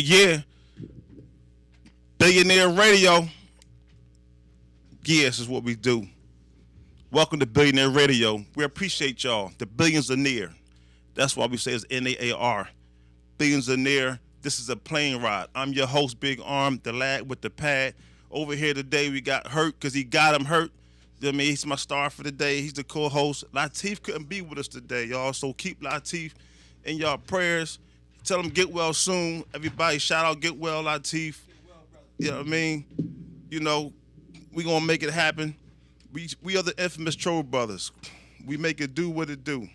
Yeah. Billionaire Radio. Yeah, this is what we do. Welcome to Billionaire Radio. We appreciate y'all. The billions are near. That's why we say it's NAAR. Billions are near. This is a plane ride. I'm your host, Big Arm, the lad with the pad. Over here today, we got Hurt because he got him hurt. You know what I mean? He's my star for the day. He's the co-host. Lateef couldn't be with us today, y'all. So keep Lateef in y'all prayers. Tell him get well soon. Everybody, shout out get well, Lateef. You know what I mean? You know, we gonna make it happen. We are the infamous Troll Brothers. We make it do what it do.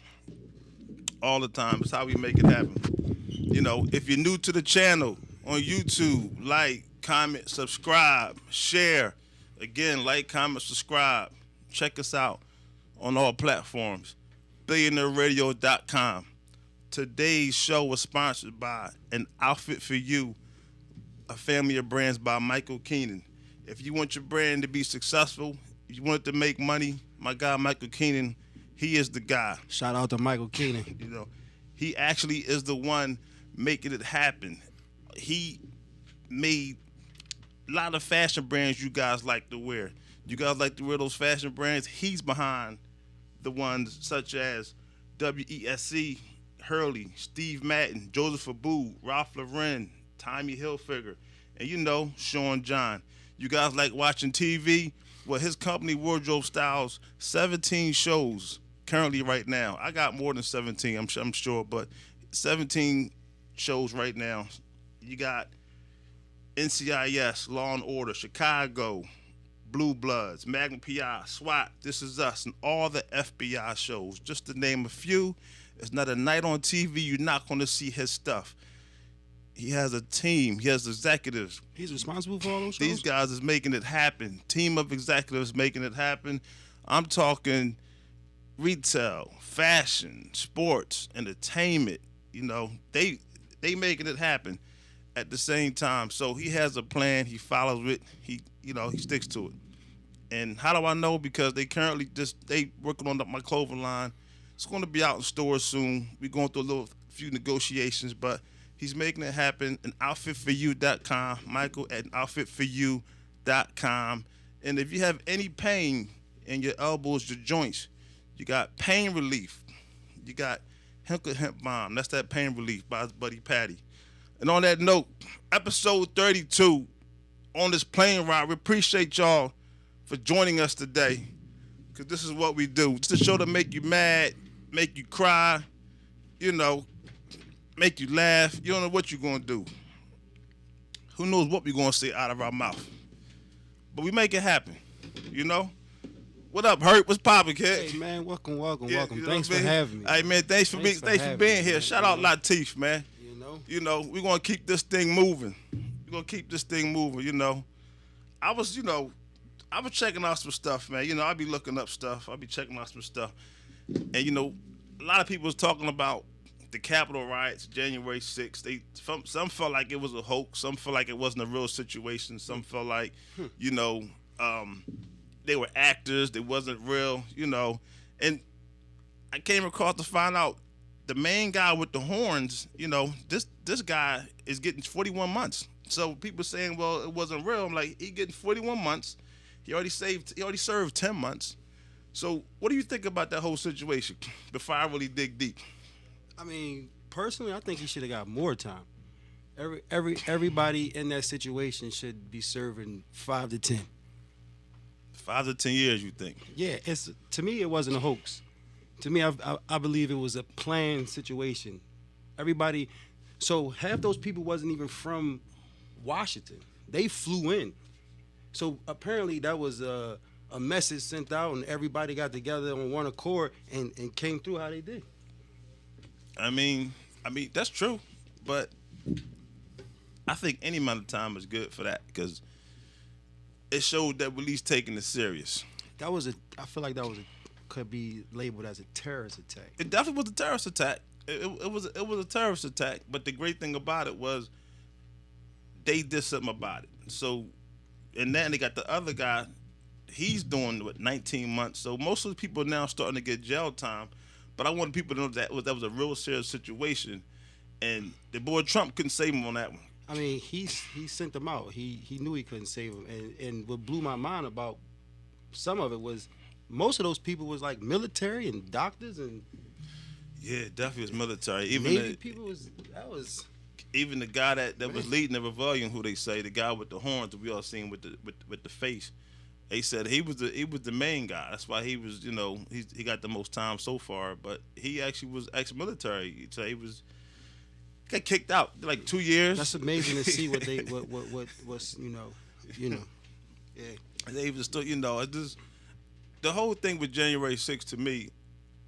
All the time. It's how we make it happen. You know, if you're new to the channel on YouTube, like, comment, subscribe, share. Again, like, comment, subscribe. Check us out on all platforms. BillionaireRadio.com. Today's show was sponsored by An Outfit for You, a family of brands by Michael Keenan. If you want your brand to be successful, if you want it to make money, my guy Michael Keenan, he is the guy. Shout out to Michael Keenan. You know, he actually is the one making it happen. He made a lot of fashion brands you guys like to wear. You guys like to wear those fashion brands? He's behind the ones such as WESC, Hurley, Steve Madden, Joseph Abboud, Ralph Lauren, Tommy Hilfiger, and you know, Sean John. You guys like watching TV? Well, his company, Wardrobe Styles, 17 shows currently right now. I got more than 17, I'm sure, but 17 shows right now. You got NCIS, Law and Order, Chicago, Blue Bloods, Magnum PI, SWAT, This Is Us, and all the FBI shows. Just to name a few, it's not a night on TV you're not going to see his stuff. He has a team. He has executives. He's responsible for all those shows? These guys is making it happen. Team of executives making it happen. I'm talking retail, fashion, sports, entertainment. You know, they making it happen at the same time. So he has a plan. He follows it. He sticks to it. And how do I know? Because they currently they working on my clothing line. It's going to be out in stores soon. We're going through a few negotiations, but he's making it happen. And outfitforyou.com, Michael at outfitforyou.com. And if you have any pain in your elbows, your joints, you got pain relief. You got Hemp Bomb. That's that pain relief by his buddy Patty. And on that note, episode 32 on this plane ride, we appreciate y'all for joining us today, because this is what we do. It's a show to make you mad, make you cry, make you laugh. You don't know what you're going to do. Who knows what we're going to say out of our mouth. But we make it happen, What up, Hurt? What's poppin', kid? Hey, man, welcome. Thanks for having me. Hey, man, thanks for being here. Shout out Lateef, man. We're going to keep this thing moving. I was checking out some stuff, man. I be looking up stuff. I be checking out some stuff. And, a lot of people was talking about the Capitol riots, January 6th. Some felt like it was a hoax. Some felt like it wasn't a real situation. Some felt like, they were actors. They wasn't real, And I came across to find out the main guy with the horns, this guy is getting 41 months. So people saying, well, it wasn't real. I'm like, he getting 41 months. He already served 10 months. So what do you think about that whole situation before I really dig deep? I mean, personally, I think he should have got more time. Everybody in that situation should be serving 5 to 10. 5 to 10 years, you think? Yeah, to me, it wasn't a hoax. To me, I believe it was a planned situation. Everybody, so half those people wasn't even from Washington. They flew in. So apparently that was a message sent out, and everybody got together on one accord and came through how they did. I mean that's true, but I think any amount of time is good for that, because it showed that we're at least taking it serious. I feel like that could be labeled as a terrorist attack. It definitely was a terrorist attack. It was a terrorist attack, but the great thing about it was they did something about it. So, and then they got the other guy. He's doing 19 months. So most of the people now starting to get jail time. But I wanted people to know that was a real serious situation, and the boy Trump couldn't save him on that one. I mean, he sent them out. He knew he couldn't save him, and what blew my mind about some of it was most of those people was like military and doctors and yeah, definitely was military. Even Navy people was even the guy that was leading the rebellion, who they say the guy with the horns that we all seen with the face. They said he was the main guy. That's why he was, he got the most time so far. But he actually was ex-military. So he got kicked out like 2 years. That's amazing to see what was yeah. And they was still, it just, the whole thing with January 6th, to me,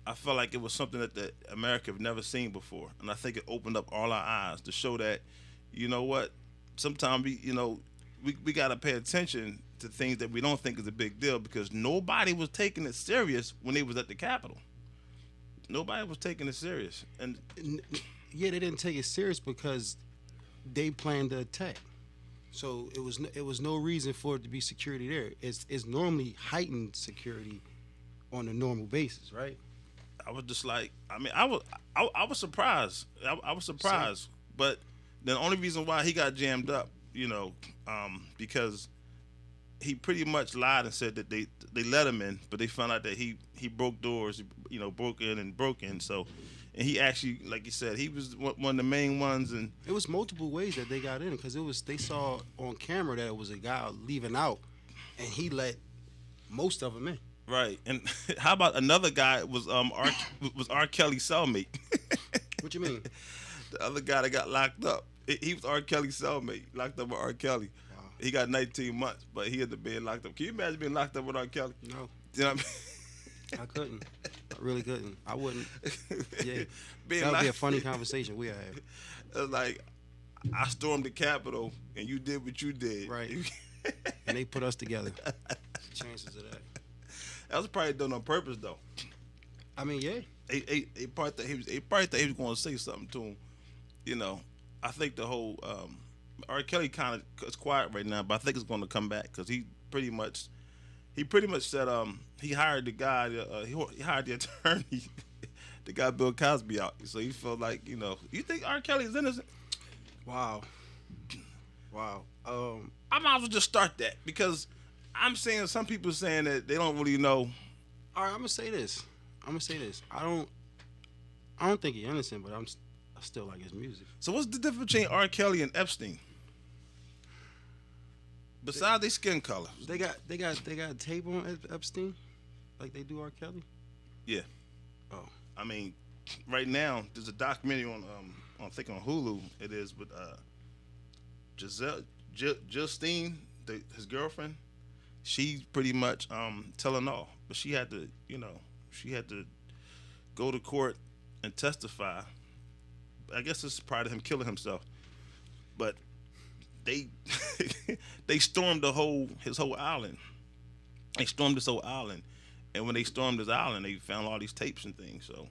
I felt like it was something that America have never seen before, and I think it opened up all our eyes to show that, sometimes we gotta pay attention to things that we don't think is a big deal, because nobody was taking it serious when they was at the Capitol. Nobody was taking it serious, and yeah, they didn't take it serious because they planned the attack. So it was no reason for it to be security there. It's normally heightened security on a normal basis, right? I was just like, I was surprised. I was surprised, but the only reason why he got jammed up, because he pretty much lied and said that they let him in, but they found out that he broke doors, broke in. So, and he actually, like you said, he was one of the main ones. And it was multiple ways that they got in, because they saw on camera that it was a guy leaving out, and he let most of them in. Right. And how about another guy was R. Kelly's cellmate? What you mean? The other guy that got locked up. He was R. Kelly's cellmate, locked up with R. Kelly. Wow. He got 19 months, but he had to be locked up. Can you imagine being locked up with R. Kelly? No, You know what I I couldn't. I really couldn't. I wouldn't. mean? Yeah, Being that would be a locked- funny conversation we have. It's like, I stormed the Capitol, and you did what you did. Right. And they put us together. Chances of that. That was probably done on purpose, though. I mean, yeah. They probably thought he was going to say something to him. You know, I think the whole R. Kelly kind of is quiet right now, but I think it's going to come back because he pretty much said he hired the guy, he hired the attorney, the guy Bill Cosby out. So he felt like, you know, you think R. Kelly is innocent? Wow. Wow. I might as well just start that because I'm saying some people saying that they don't really know. All right, I'm gonna say this. I don't think he's innocent, but I still like his music. So what's the difference between R. Kelly and Epstein? Besides their skin color. They got tape on Epstein, like they do R. Kelly. Yeah. Oh, I mean, right now there's a documentary on I think on Hulu. It is with Justine, his girlfriend. She's pretty much telling all, but she had to go to court and testify. I guess this is part of him killing himself, but they they stormed his whole island. They stormed this whole island, and when they stormed his island, they found all these tapes and things. So,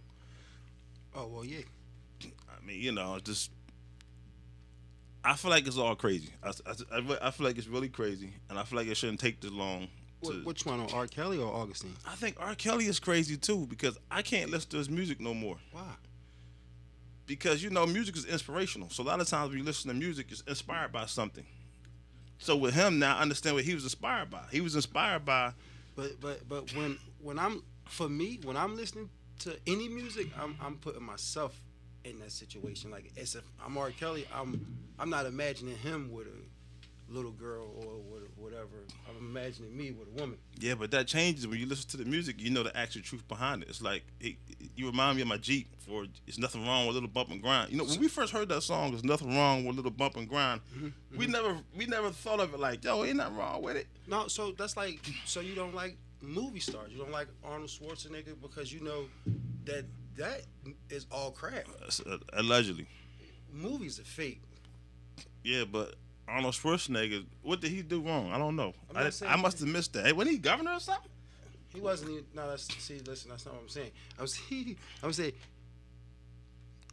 oh well, yeah. I mean, you know, it's just I feel like it's all crazy. I feel like it's really crazy, and I feel like it shouldn't take this long. Which one, on R. Kelly or Augustine? I think R. Kelly is crazy too because I can't listen to his music no more. Why? Because you know, music is inspirational. So a lot of times when you listen to music, it's inspired by something. So with him now, I understand what he was inspired by. He was inspired by. But when I'm listening to any music, I'm putting myself in that situation. Like I'm R. Kelly, I'm not imagining him with a little girl or whatever. I'm imagining me with a woman. Yeah, but that changes when you listen to the music. You know the actual truth behind it. It's like you remind me of my Jeep. For "There's Nothing Wrong with Little Bump and Grind." You know, when we first heard that song, "There's Nothing Wrong with Little Bump and Grind," we never thought of it like, "Yo, ain't nothing wrong with it." No, so that's like, so you don't like movie stars. You don't like Arnold Schwarzenegger because you know that is all crap. Allegedly. Movies are fake. Yeah, but Arnold Schwarzenegger, what did he do wrong? I don't know. I must have missed that. Hey, wasn't he governor or something? He wasn't even. No, listen, that's not what I'm saying. I'm saying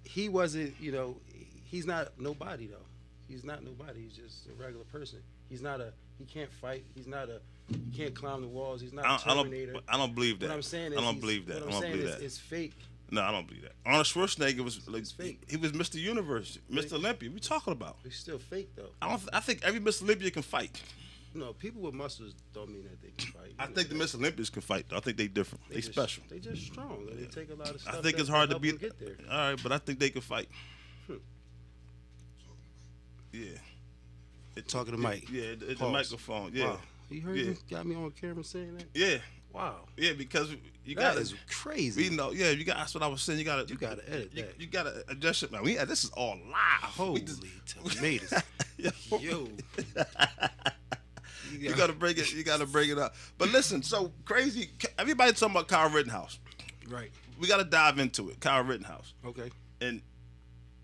he wasn't. You know, he's not nobody though. He's not nobody. He's just a regular person. He can't fight. He can't climb the walls. He's not a Terminator. I don't believe that. What I'm saying is, I don't believe that. What I'm saying is, it's fake. No, I don't believe that. Arnold Schwarzenegger was like, It's fake. He was Mr. Universe, Mr. Olympia. What you talking about? It's still fake though. I think every Mr. Olympia can fight. No, people with muscles don't mean that they can fight. I think the Mr. Olympians can fight, though. I think they different. They special. They just strong. They take a lot of stuff. I think it's hard to help beat. them get there. All right, but I think they can fight. Yeah. Talking to Mike. Yeah, the Pause. microphone. Yeah. Wow. You heard you got me on camera saying that? Yeah. Wow. Yeah, because you That got is crazy. You know, yeah, you got. That's what I was saying. You got to edit that. You got to adjust it. Man, this is all live. Holy tomatoes. Yo. You got to break it. You got to break it up. But listen, so crazy. Everybody talking about Kyle Rittenhouse. Right. We got to dive into it. Kyle Rittenhouse. Okay. And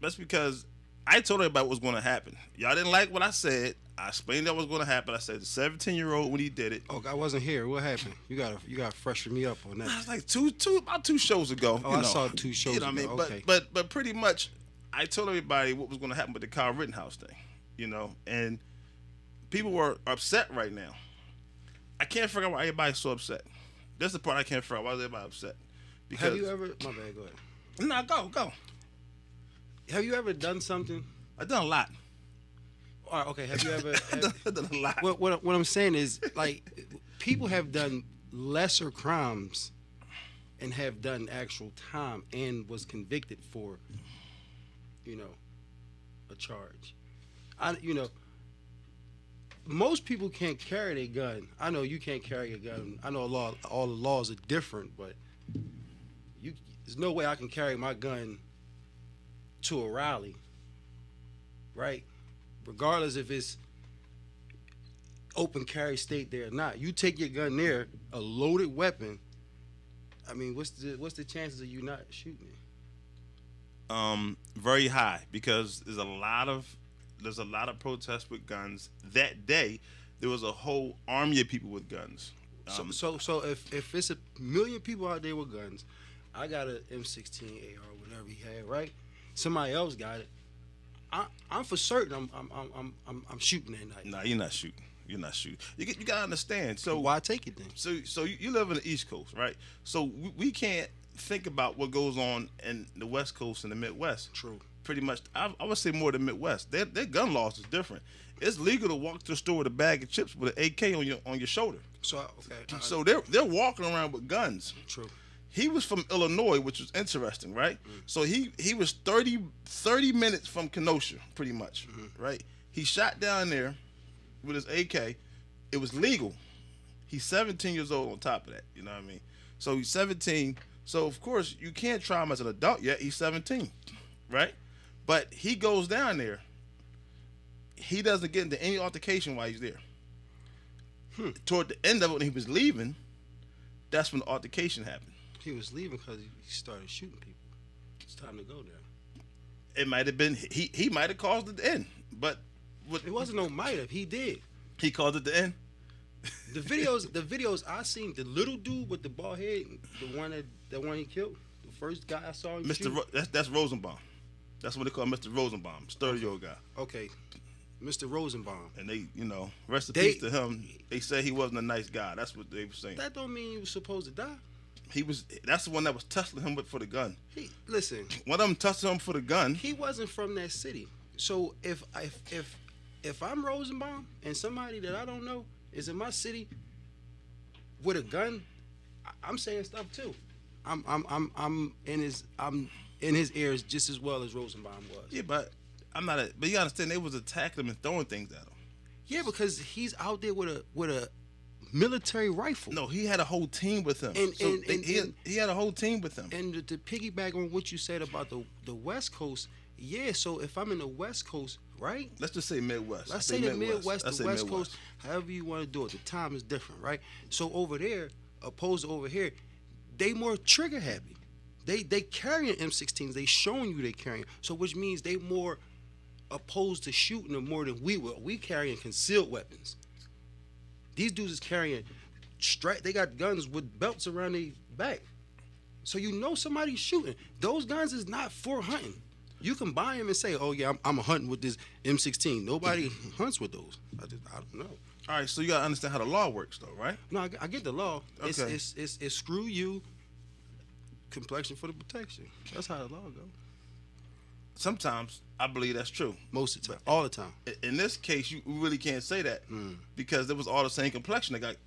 that's because I told everybody what was going to happen. Y'all didn't like what I said. I explained that was going to happen. I said the 17-year-old when he did it. Oh, I wasn't here. What happened? You got to freshen me up on that. It was like about two shows ago. Oh, I saw 2 shows ago. What I mean? Okay. But pretty much, I told everybody what was going to happen with the Kyle Rittenhouse thing. You know, and people were upset right now. I can't figure out why everybody's so upset. That's the part I can't figure out. Why is everybody upset? Because have you ever? My bad. Go ahead. No, go. Have you ever done something? I've done a lot. All right, okay. Have you ever? I've done a lot. What I'm saying is, like, people have done lesser crimes and have done actual time and was convicted for, a charge. Most people can't carry their gun. I know you can't carry a gun. I know all the laws are different, but there's no way I can carry my gun to a rally right? Regardless if it's open carry state there or not, you take your gun there, a loaded weapon. I mean, what's the chances of you not shooting it? Very high, because there's a lot of protests with guns. That day, there was a whole army of people with guns. So if it's a million people out there with guns, I got an M16 AR, whatever he had, right? Somebody else got it. I'm for certain I'm shooting that night. Nah, you're not shooting. You're not shooting. You gotta understand. So why take it then? So you live in the East Coast, right? So we can't think about what goes on in the West Coast and the Midwest. True. Pretty much, I would say more the Midwest. Their gun laws is different. It's legal to walk to the store with a bag of chips with an AK on your shoulder. So okay. So they're walking around with guns. True. He was from Illinois, which was interesting, right? So he was 30 minutes from Kenosha, pretty much, right? He shot down there with his AK. It was legal. He's 17 years old on top of that, you know what I mean? So he's 17. So, of course, you can't try him as an adult yet. He's 17, right? But he goes down there. He doesn't get into any altercation while he's there. Toward the end of it, when he was leaving, that's when the altercation happened. He was leaving because he started shooting people. It's time to go there. It might have been, he might have caused it to end, but it wasn't no might have. He did. He caused it to end. The videos I seen, the little dude with the bald head, the one he killed, the first guy I saw him shoot. That's Rosenbaum. That's what they call Mr. Rosenbaum, 30-year-old guy. Okay, Mr. Rosenbaum. And they, rest in peace to him. They said he wasn't a nice guy. That's what they were saying. That don't mean he was supposed to die. That's the one that was tussling him for the gun. Listen. One of them tussling him for the gun. He wasn't from that city. So if I'm Rosenbaum and somebody that I don't know is in my city with a gun, I'm saying stuff too. I'm in his ears just as well as Rosenbaum was. Yeah, but but you understand they was attacking him and throwing things at him. Yeah, because he's out there with a military rifle. No, he had a whole team with him. He had a whole team with him. And to piggyback on what you said about the West Coast, yeah. So if I'm in the West Coast, right? Let's just say Midwest. Let's say the Midwest, the West Coast, however you want to do it. The time is different, right? So over there, opposed to over here, they more trigger happy. They carrying M16s. They showing you they carrying. So which means they more opposed to shooting them more than we will. We carrying concealed weapons. These dudes is carrying they got guns with belts around their back. So somebody's shooting. Those guns is not for hunting. You can buy them and say, oh yeah, I'm hunting with this M16. Nobody hunts with those. I don't know. All right, so you gotta understand how the law works though, right? No, I get the law. Okay. It's screw you, complexion for the protection. That's how the law goes. Sometimes I believe that's true. Most of the time. All the time. In this case, you really can't say that because it was all the same complexion that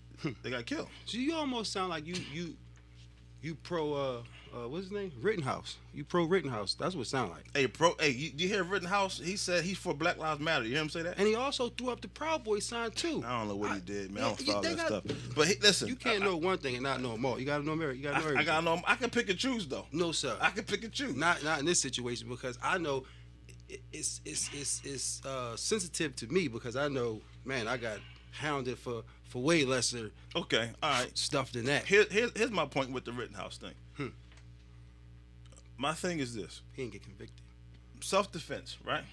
got killed. So you almost sound like you pro what's his name? Rittenhouse. You pro Rittenhouse. That's what it sounds like. Hey, you hear Rittenhouse? He said he's for Black Lives Matter. You hear him say that? And he also threw up the Proud Boys sign too. I don't know what he did, man. I don't follow that stuff. But listen, you can't know one thing and not know them all. You gotta know everything. You gotta know everything. I gotta know. I can pick and choose though. No, sir. I can pick and choose. Not in this situation because I know it's sensitive to me because I know, man, I got hounded for way lesser all right stuff than that. Here's my point with the Rittenhouse thing. My thing is this. He didn't get convicted. Self-defense, right?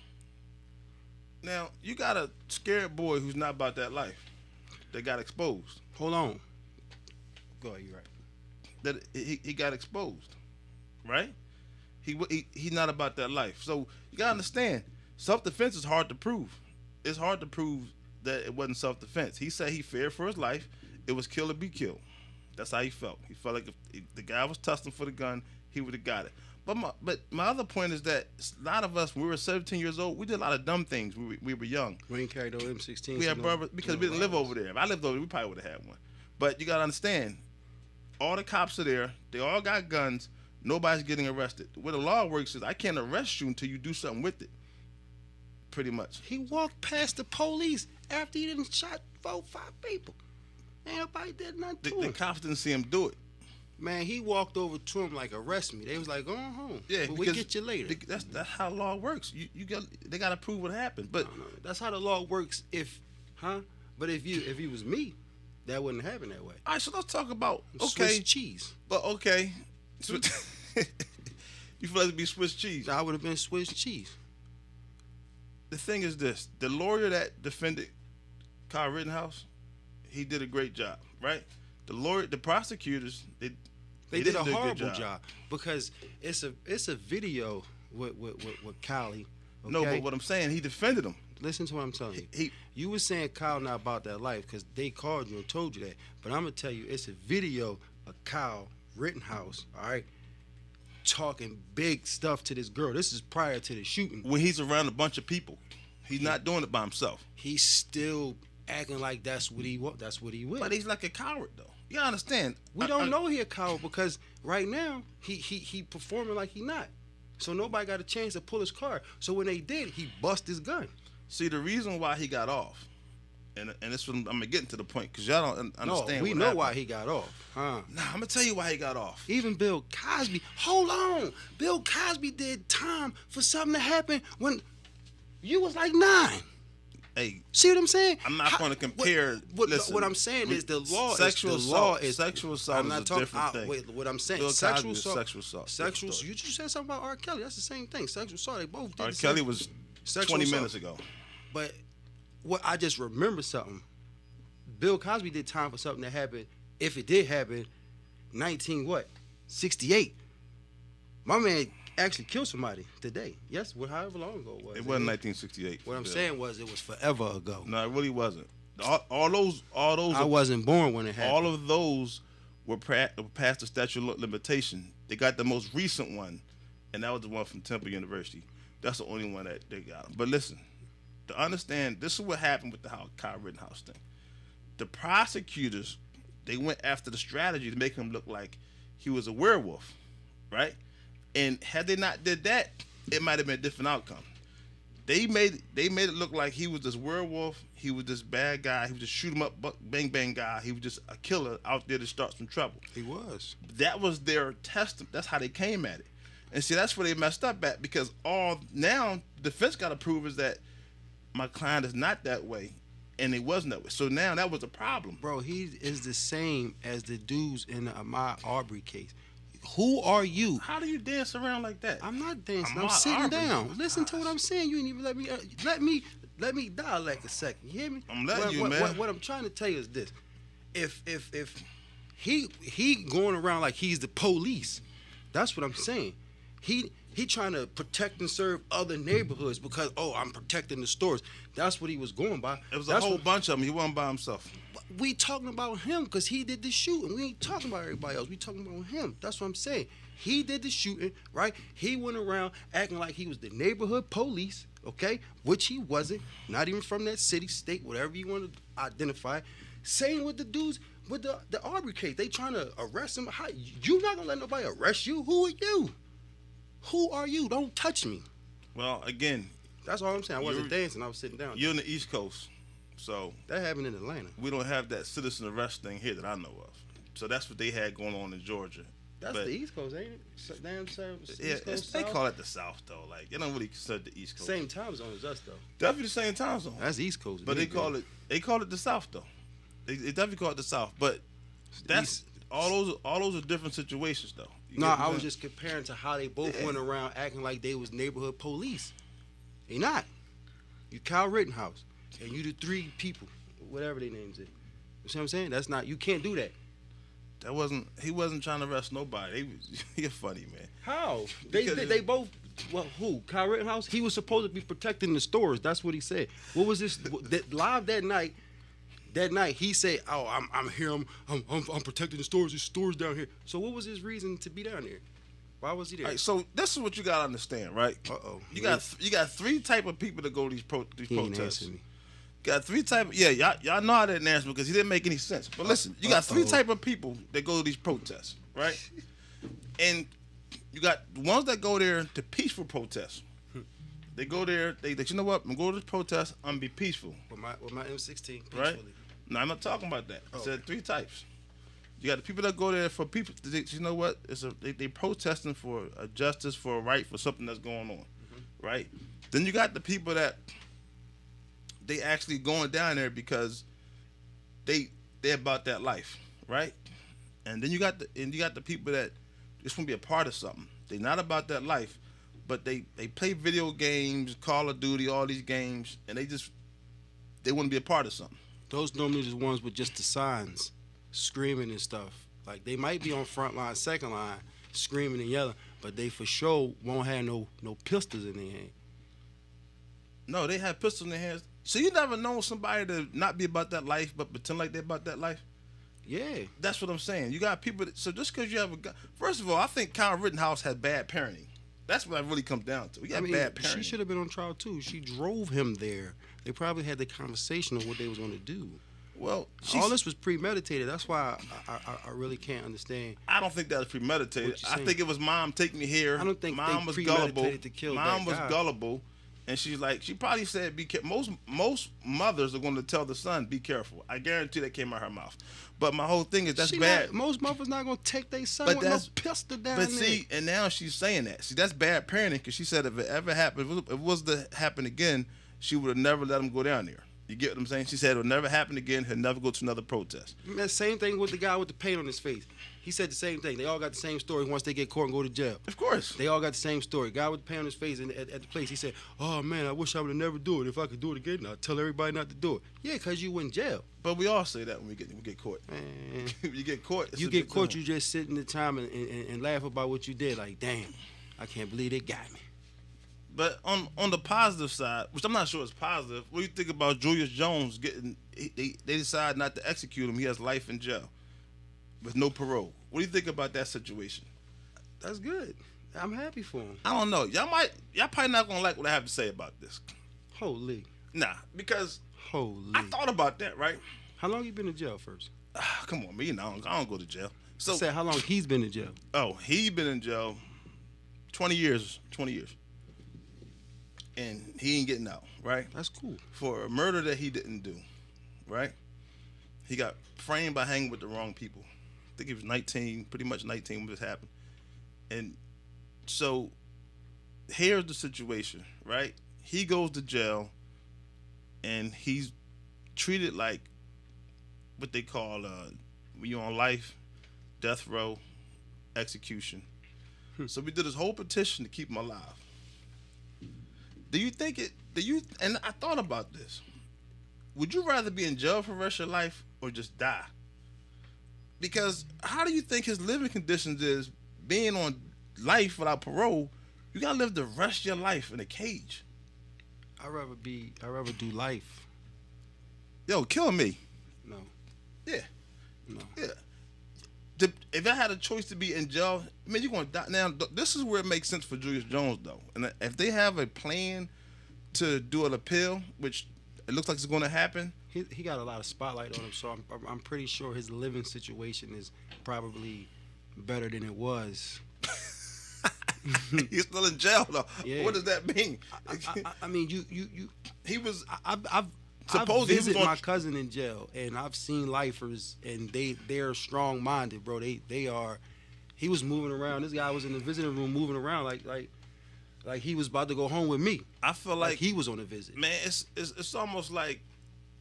Now, you got a scared boy who's not about that life that got exposed. Hold on. Go ahead, you're right. That he got exposed, right? He's not about that life. So you got to understand, self-defense is hard to prove. It's hard to prove that it wasn't self-defense. He said he feared for his life. It was kill or be killed. That's how he felt. He felt like if the guy was tussling for the gun, he would have got it. But my other point is that a lot of us, when we were 17 years old, we did a lot of dumb things. We were young. We didn't carry those M16s. We had brothers because we didn't live over there. If I lived over there, we probably would have had one. But you got to understand, all the cops are there. They all got guns. Nobody's getting arrested. The way the law works is I can't arrest you until you do something with it. Pretty much. He walked past the police after he didn't shot 4 or 5 people. Ain't nobody did nothing to him. The cops didn't see him do it. Man, he walked over to him like, arrest me. They was like, go on home. Yeah, but we'll get you later. That's how law works. They got to prove what happened. But No, that's how the law works. But if you was me, that wouldn't happen that way. All right, so let's talk about Swiss cheese. But okay, you feel like to be Swiss cheese? I would have been Swiss cheese. The thing is this: the lawyer that defended Kyle Rittenhouse, he did a great job, right? The prosecutors, they did a didn't do horrible good job because it's a video with Kylie. Okay? No, but what I'm saying, he defended him. Listen to what I'm telling you. You were saying Kyle not about that life because they called you and told you that. But I'm gonna tell you, it's a video of Kyle Rittenhouse, all right, talking big stuff to this girl. This is prior to the shooting. When he's around a bunch of people, he's not doing it by himself. He's still acting like that's what he want. That's what he will. But he's like a coward, though. You understand? We don't know he a coward because right now he performing like he not. So nobody got a chance to pull his card. So when they did, he bust his gun. See, the reason why he got off, and this one, I'm gonna get to the point because y'all don't understand. No, we what know happened. why he got off, huh? Nah, I'm gonna tell you why he got off. Even Bill Cosby. Hold on, Bill Cosby did time for something that happened when you was like 9. Hey, see what I'm saying? I'm not going to compare. What I'm saying is the law. Sexual assault is a different thing. Wait, what I'm saying, Bill sexual Cosby is assault. sexual assault. Sexual. You just said something about R. Kelly. That's the same thing. Sexual assault. They both did. R. the Kelly same. was Sexual 20 assault. minutes ago. But what I just remember something. Bill Cosby did time for something that happened. If it did happen, 68. My man actually killed somebody today. Yes, however long ago it was. It wasn't 1968. What I'm saying was it was forever ago. No, it really wasn't. All those. I wasn't born when it happened. All of those were past the statute of limitation. They got the most recent one, and that was the one from Temple University. That's the only one that they got. But listen, to understand, this is what happened with the Kyle Rittenhouse thing. The prosecutors, they went after the strategy to make him look like he was a werewolf, right? And had they not did that, it might have been a different outcome. They made it look like he was this werewolf. He was this bad guy. He was just shoot 'em up, bang bang guy. He was just a killer out there to start some trouble. He was. That was their testament. That's how they came at it. And see, that's where they messed up at because now defense got to prove is that my client is not that way, and it wasn't that way. So now that was a problem. Bro, he is the same as the dudes in the Ahmaud Arbery case. Who are you? How do you dance around like that? I'm not dancing. Ahmaud I'm sitting Arbery. down. Listen to what I'm saying. You ain't even let me dialect a second. You hear me? I'm letting you, man. What I'm trying to tell you is this: if he going around like he's the police, that's what I'm saying. He trying to protect and serve other neighborhoods because I'm protecting the stores. That's what he was going by. It was a whole bunch of them. He wasn't by himself. We talking about him because he did the shooting. We ain't talking about everybody else. We talking about him. That's what I'm saying. He did the shooting, right? He went around acting like he was the neighborhood police, okay? Which he wasn't. Not even from that city, state, whatever you want to identify. Same with the dudes with the Arbery case. They trying to arrest him. You not gonna let nobody arrest you? Who are you? Who are you? Don't touch me. Well, again, that's all I'm saying. I wasn't dancing. I was sitting down. You're in the East Coast, so that happened in Atlanta. We don't have that citizen arrest thing here that I know of. So that's what they had going on in Georgia. That's the East Coast, ain't it? Damn, yeah, they call it the South though. Like they don't really consider the East Coast. Same time zone as us though. Definitely the same time zone. That's East Coast. But they call it the South though. They definitely call it the South. But that's all those are different situations though. No, I was just comparing to how they both went around acting like they was neighborhood police. They not. You Kyle Rittenhouse, and you the 3 people, whatever their names is. You see what I'm saying? That's not. You can't do that. He wasn't trying to arrest nobody. You're funny, man. How? They both. Well, who? Kyle Rittenhouse? He was supposed to be protecting the stores. That's what he said. What was this? Live that night. That night he said, I'm here. I'm protecting the stores. There's stores down here. So what was his reason to be down there? Why was he there? All right, so this is what you gotta understand, right? You got 3 type of people that go to these protests. Me. Got 3 type. Yeah, y'all know I didn't answer because he didn't make any sense. But listen, you got 3 type of people that go to these protests, right? And you got ones that go there to peaceful protests. They go there. They you know what? I'm gonna go to this protest. I'm gonna be peaceful. With my M16, peacefully. Right? No, I'm not talking about that. I said 3 types. You got the people that go there for people. You know what? They protesting for a justice, for a right, for something that's going on, right? Then you got the people that they actually going down there because they're about that life, right? And then you got the people that just want to be a part of something. They're not about that life, but they play video games, Call of Duty, all these games, and they want to be a part of something. Those normally the ones with just the signs, screaming and stuff. Like they might be on front line, second line, screaming and yelling, but they for sure won't have no pistols in their hand. No, they have pistols in their hands. So you never know somebody to not be about that life, but pretend like they're about that life? Yeah. That's what I'm saying. You got people so just because you have a gun. First of all, I think Kyle Rittenhouse had bad parenting. That's what it really comes down to. He had bad parenting. She should have been on trial too. She drove him there. They probably had the conversation of what they was going to do. Well, all this was premeditated. That's why I really can't understand. I don't think that was premeditated. I think it was mom take me here. I don't think mom they was premeditated gullible. to kill mom that was guy. Gullible, and she's like, she probably said, "Be careful." Most mothers are going to tell the son, "Be careful." I guarantee that came out her mouth. But my whole thing is that's bad. Most mothers not going to take their son But with no pistol down there. But see, and now she's saying that. See, that's bad parenting because she said if it ever happened, if it was to happen again, she would have never let him go down there. You get what I'm saying? She said it'll never happen again. He'll never go to another protest. That same thing with the guy with the paint on his face. He said the same thing. They all got the same story once they get caught and go to jail. Of course. They all got the same story. Guy with the paint on his face and at the place, he said, "Oh, man, I wish I would have never do it. If I could do it again, I'd tell everybody not to do it." Yeah, because you in jail. But we all say that when we get caught. Man. You get caught. You get caught, you just sit in the time and laugh about what you did. Like, damn, I can't believe they got me. But on the positive side, which I'm not sure is positive, what do you think about Julius Jones getting? They decide not to execute him. He has life in jail with no parole. What do you think about that situation? That's good. I'm happy for him. I don't know. Y'all probably not gonna like what I have to say about this. Holy. Nah, because Holy. I thought about that, right? How long you been in jail first? Come on, man. You know, I don't go to jail. So I said how long he's been in jail. Oh, he been in jail 20 years. 20 years. And he ain't getting out, right? That's cool. For a murder that he didn't do, right? He got framed by hanging with the wrong people. I think he was 19, pretty much 19 when this happened. And so here's the situation, right? He goes to jail and he's treated like what they call when you're on life, death row, execution. So we did this whole petition to keep him alive. Do you think and I thought about this. Would you rather be in jail for the rest of your life or just die? Because how do you think his living conditions is being on life without parole? You gotta live the rest of your life in a cage. I'd rather do life. Yo, kill me. No. Yeah. No. Yeah. If I had a choice to be in jail, I mean, you're going to die. Now, this is where it makes sense for Julius Jones, though. And if they have a plan to do an appeal, which it looks like it's going to happen. He got a lot of spotlight on him, so I'm pretty sure his living situation is probably better than it was. He's still in jail, though. Yeah. What does that mean? I mean, you. He was. I've visited my cousin in jail, and I've seen lifers, and they're strong-minded, bro. They are. He was moving around. This guy was in the visiting room moving around like he was about to go home with me. I feel like he was on a visit. Man, it's almost like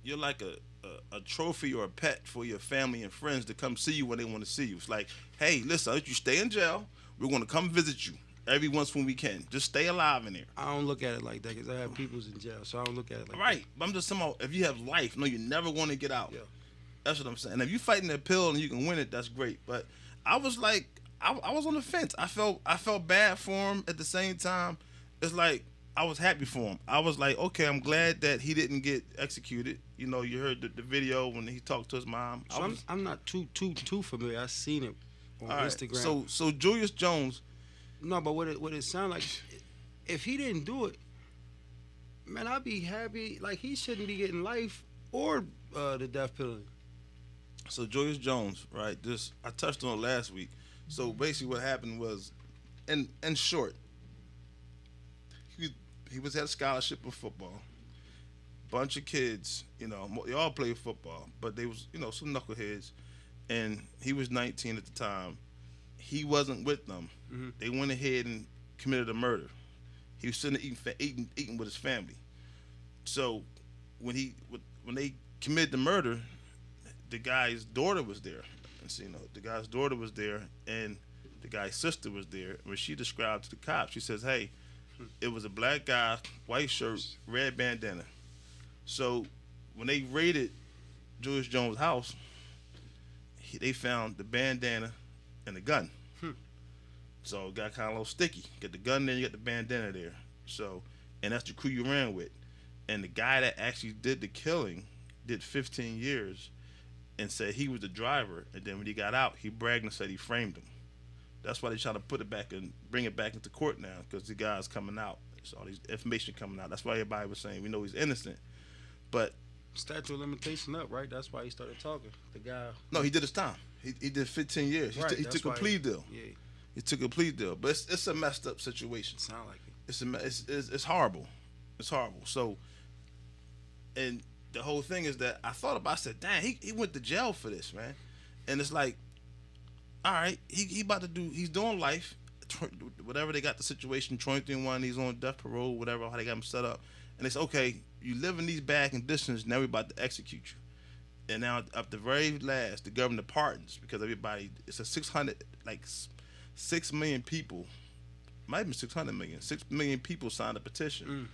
you're like a trophy or a pet for your family and friends to come see you when they want to see you. It's like, hey, listen, you stay in jail. We're going to come visit you every once when we can. Just stay alive in there. I don't look at it like that because I have people's in jail, so I don't look at it like right. that. But I'm just saying, if you have life, no, you're never going to get out. Yeah. That's what I'm saying. And if you fighting the appeal and you can win it, that's great. But I was like, I was on the fence. I felt bad for him at the same time. It's like I was happy for him. I was like, okay, I'm glad that he didn't get executed. You know, you heard the video when he talked to his mom. So I'm not too familiar. I seen it on Instagram. Right. So Julius Jones. No, but what it sound like, if he didn't do it, man, I'd be happy. Like, he shouldn't be getting life or the death penalty. So Julius Jones, right? I touched on it last week. So basically, what happened was, in short, he was at a scholarship in football. Bunch of kids, you know, they all played football, but they was, you know, some knuckleheads, and he was 19 at the time. He wasn't with them. Mm-hmm. They went ahead and committed a murder. He was sitting eating with his family. So when they committed the murder, the guy's daughter was there. And so, the guy's daughter was there, and the guy's sister was there. When she described to the cops, she says, "Hey, it was a black guy, white shirt, red bandana." So when they raided George Jones' house, they found the bandana and the gun. So it got kind of a little sticky. You got the gun there, you got the bandana there. So, and that's the crew you ran with. And the guy that actually did the killing did 15 years and said he was the driver. And then when he got out, he bragged and said he framed him. That's why they trying to put it back and bring it back into court now, because the guy's coming out. There's all these information coming out. That's why everybody was saying we know he's innocent. But statute of limitation up, right? That's why he started talking. The guy. no, he did his time. He did 15 years. He took a plea deal. Yeah. He took a plea deal, but it's a messed up situation. Sound like it. It's horrible. It's horrible. So, and the whole thing is that I thought about. I said, "Dang, he went to jail for this, man." And it's like, all right, he about to do. He's doing life, whatever they got the situation. 21, he's on death parole, whatever how they got him set up. And it's okay. You live in these bad conditions. Now we about to execute you. And now at the very last, the government pardons because everybody. It's a 6 million people, might be 600 million. 6 million people signed a petition.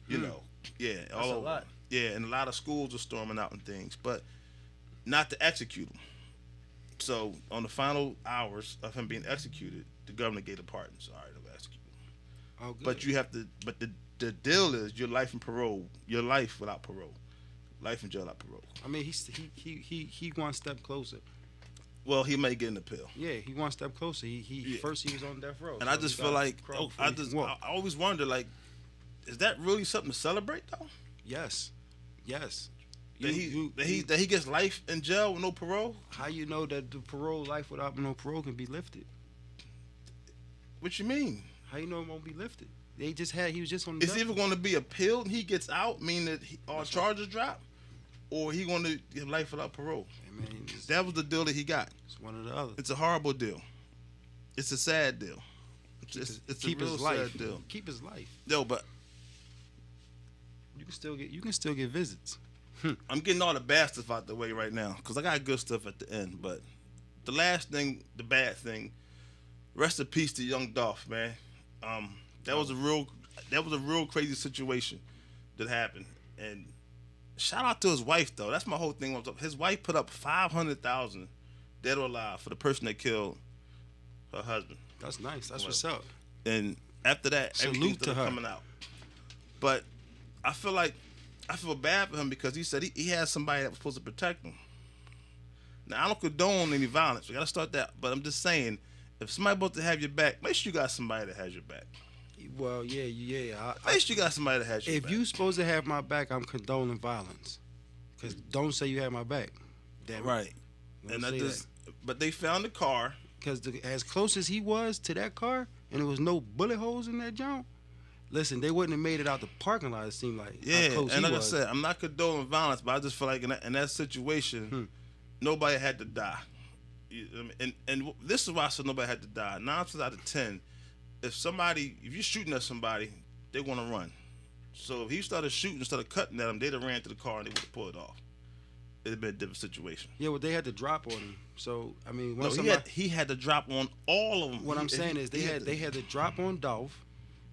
You know, yeah, That's all a over. lot. Yeah, and a lot of schools are storming out and things, but not to execute him. So on the final hours of him being executed, the governor gave the pardon. So all right, they'll execute him. Oh, good. But you have to. But the deal is your life in parole, your life without parole, life in jail without parole. I mean, he one step closer. Well, he may get an appeal. Yeah, he one step closer. First he was on death row. And so I just he feel got like, crawl I before he can walk. always wonder, like, is that really something to celebrate though? Yes. That he gets life in jail with no parole? How you know that the parole life without no parole can be lifted? What you mean? How you know it won't be lifted? He was just on. It's either going to be appealed and he gets out, meaning that all charges drop, or he going to get life without parole. I mean, That was the deal that he got. it's one or the other. It's a horrible deal. It's a sad deal. It's keep a real his life. sad deal. Keep his life. No, but You can still get visits. I'm getting all the bad stuff out the way right now because I got good stuff at the end. But the last thing, the bad thing, rest in peace to young Dolph, man. That was a real crazy situation that happened. And shout out to his wife though. That's my whole thing. His wife put up $500,000 dead or alive for the person that killed her husband. That's nice. That's what's up. And after that, Salute everything's to her. coming out. But I feel bad for him because he said he had somebody that was supposed to protect him. Now I don't condone any violence. We gotta start that. But I'm just saying, if somebody's supposed to have your back, make sure you got somebody that has your back. Well, yeah. Make sure you got somebody that has your back. If you supposed to have my back, I'm condoning violence. Because don't say you have my back. Damn it. Right. Don't And say but they found the car. Because as close as he was to that car, and there was no bullet holes in that junk, listen, they wouldn't have made it out the parking lot, it seemed like. Yeah, how close and he like was. I said, I'm not condoning violence, but I just feel like in that situation, nobody had to die. And this is why I said nobody had to die. 9 times out of 10, if you're shooting at somebody, they want to run. So if he started shooting instead of cutting at them, they'd have ran to the car and they would have pulled off. It'd have been a different situation. Yeah, well, they had to drop on him. So I mean, he had to drop on all of them. What I'm saying is they had to drop on Dolph.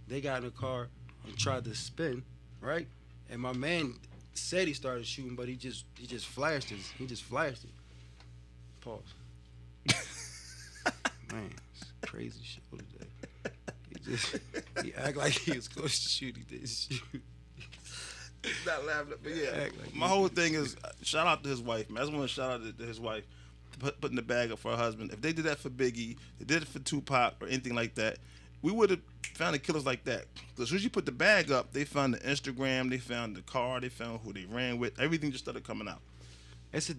They got in the car and tried to spin, right? And my man said he started shooting, but he just flashed it. Pause. Man, it's crazy shit today. He act like he was going to shoot. He didn't shoot. Not laughing, but yeah. Like My whole thing is shout out to his wife, man. I just want to shout out to his wife putting the bag up for her husband. If they did that for Biggie, they did it for Tupac or anything like that, we would have found the killers like that. Because as soon as you put the bag up, they found the Instagram, they found the car, they found who they ran with. Everything just started coming out. It's a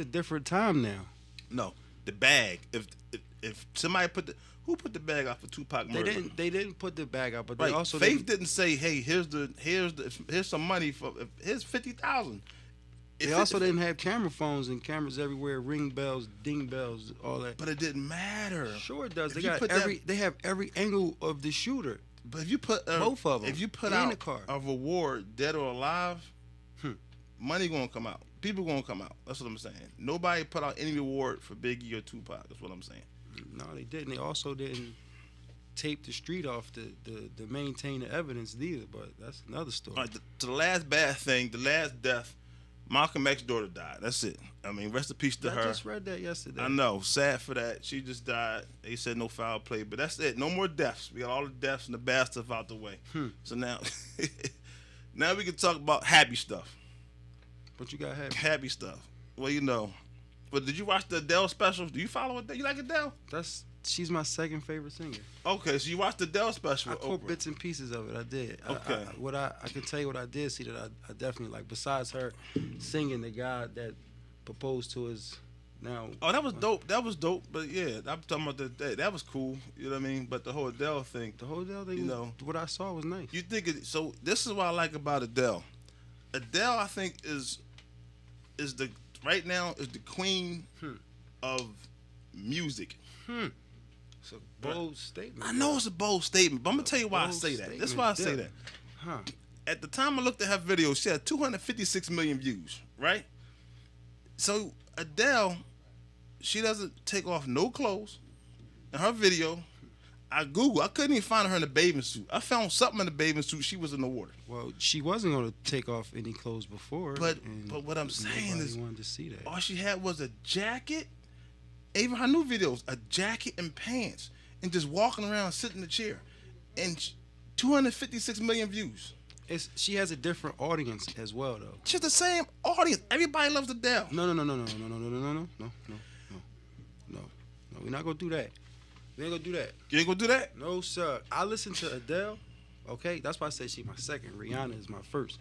different time now. No, the bag. If somebody who put the bag out for Tupac murder? They didn't put the bag out, but Right. they also Faith didn't say, "Hey, here's some money here's $50,000." They also didn't have camera phones and cameras everywhere, ring bells, ding bells, all that. But it didn't matter. Sure it does. If They have every angle of the shooter. But if you put both of them, if you put in out the car. a reward, dead or alive, money gonna come out. People gonna come out. That's what I'm saying. Nobody put out any reward for Biggie or Tupac. That's what I'm saying. No, they didn't. They also didn't tape the street off to maintain the evidence neither. But that's another story. All right, the last bad thing, the last death, Malcolm X's daughter died. That's it. I mean, rest in peace to her. I just read that yesterday. I know. Sad for that. She just died. They said no foul play, but that's it. No more deaths. We got all the deaths and the bad stuff out the way. So now, now we can talk about happy stuff. What you got happy? Happy stuff. Well, you know. But did you watch the Adele special? Do you follow Adele? You like Adele? She's my second favorite singer. Okay, so you watched the Adele special. I caught bits and pieces of it. I did. Okay. I can tell you what I did see that I definitely like. Besides her singing, the guy that proposed to his now. Oh, that was dope. That was dope. But yeah, I'm talking about that was cool. You know what I mean? But the whole Adele thing. You know, what I saw was nice. You think it? So this is what I like about Adele. Adele, I think, is the right now is the queen of music. It's a bold statement. I know it's a bold statement, but I'm gonna tell you why I say that. That's why I say that. At the time I looked at her video, she had 256 million views, right? So Adele, she doesn't take off no clothes. In her video, I Googled, I couldn't even find her in a bathing suit. I found something in the bathing suit. She was in the water. Well, she wasn't going to take off any clothes before. But what I'm saying is, wanted to see that. All she had was a jacket. Even her new videos, a jacket and pants, and just walking around, sitting in the chair, and 256 million views. She has a different audience as well, though. She's the same audience. Everybody loves Adele. No. We're not gonna do that. We ain't gonna do that. You ain't gonna do that? No, sir. I listen to Adele. Okay, that's why I say she's my second. Rihanna is my first.